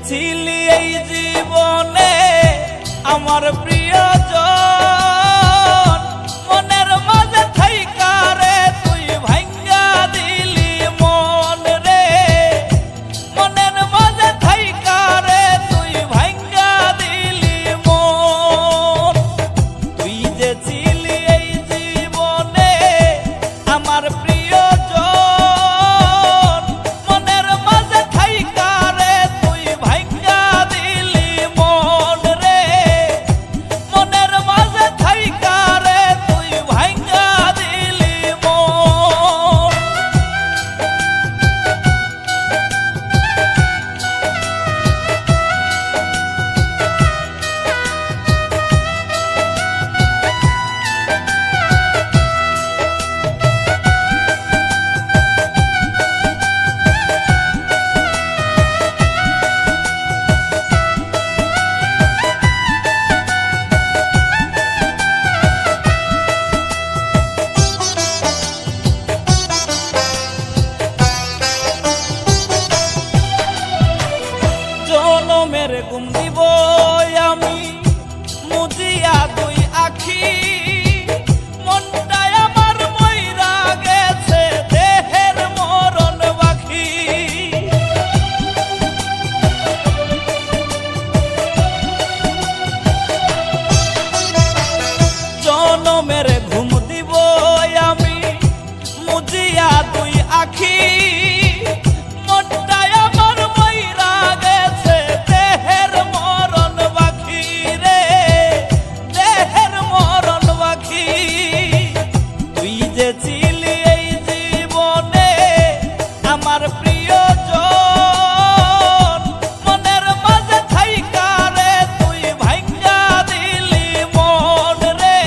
ছিলি এই জীবনে আমার প্রিয়জন, মনের মাঝে থাইকা রে তুই ভাঙ্গা দিলি মন রে, মনের মাঝে থাইকা রে তুই ভাঙ্গা দিলি মন। তুই যে ছিলি এই জীবনে আমার প্রিয়জন, মনের মাঝে থাইকা রে তুই ভাঙ্গা দিলি মন রে, মনের মাঝে থাইকা রে তুই ভাঙ্গা দিলি মন। জনমের ঘুম দিব আমি মুজিয়া দুই আখি, মনটাই আমার মইরা গেছে দেহের মরণ বাকি। জনমের ঘুম দিব আমি মুজিয়া দুই আখি, মনটাই আমার মইরা গেছে দেহের মরণ বাকি রে, দেহের মরণ বাকি। তুই যে ছিলি এই জীবনে আমার প্রিয়জন, মনের মাঝে থাইকা রে তুই ভাঙ্গা দিলি মন রে,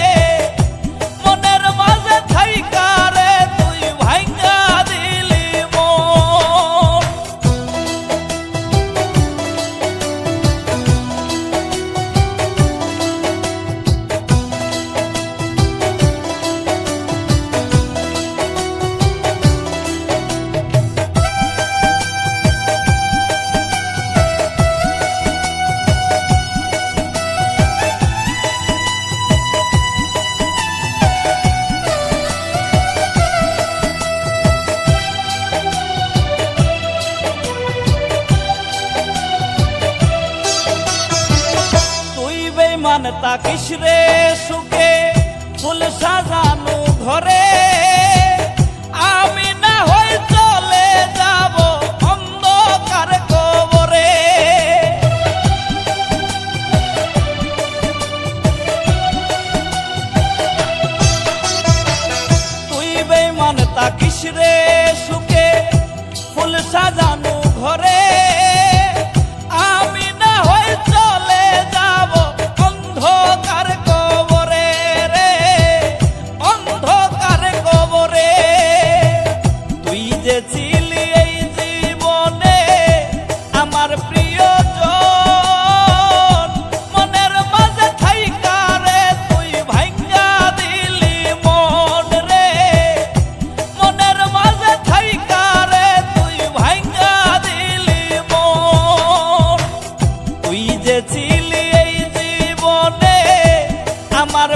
মনের মাঝে থাইকা রে তুই ভাঙ্গা দিলি মন। বেঈমান তাকিস রে সুখে ফুল সাজানো ঘরে, আমি না হই চলে যাব অন্ধকার কবরে। তুই বেঈমান তাকিস রে সুখে ফুল সাজানো ঘরে, আমি না হই চলে যাব অন্ধকার কবরে রে, অন্ধকার কবরে। তুই যে ছিলি এই জীবনে আমার প্রিয়জন, মনের মাঝে থাইকা রে তুই ভাঙ্গা দিলি মন রে, মনের মাঝে থাইকা রে তুই ভাঙ্গা দিলি মন। তুই যে ছিলি এই জীবনে আমার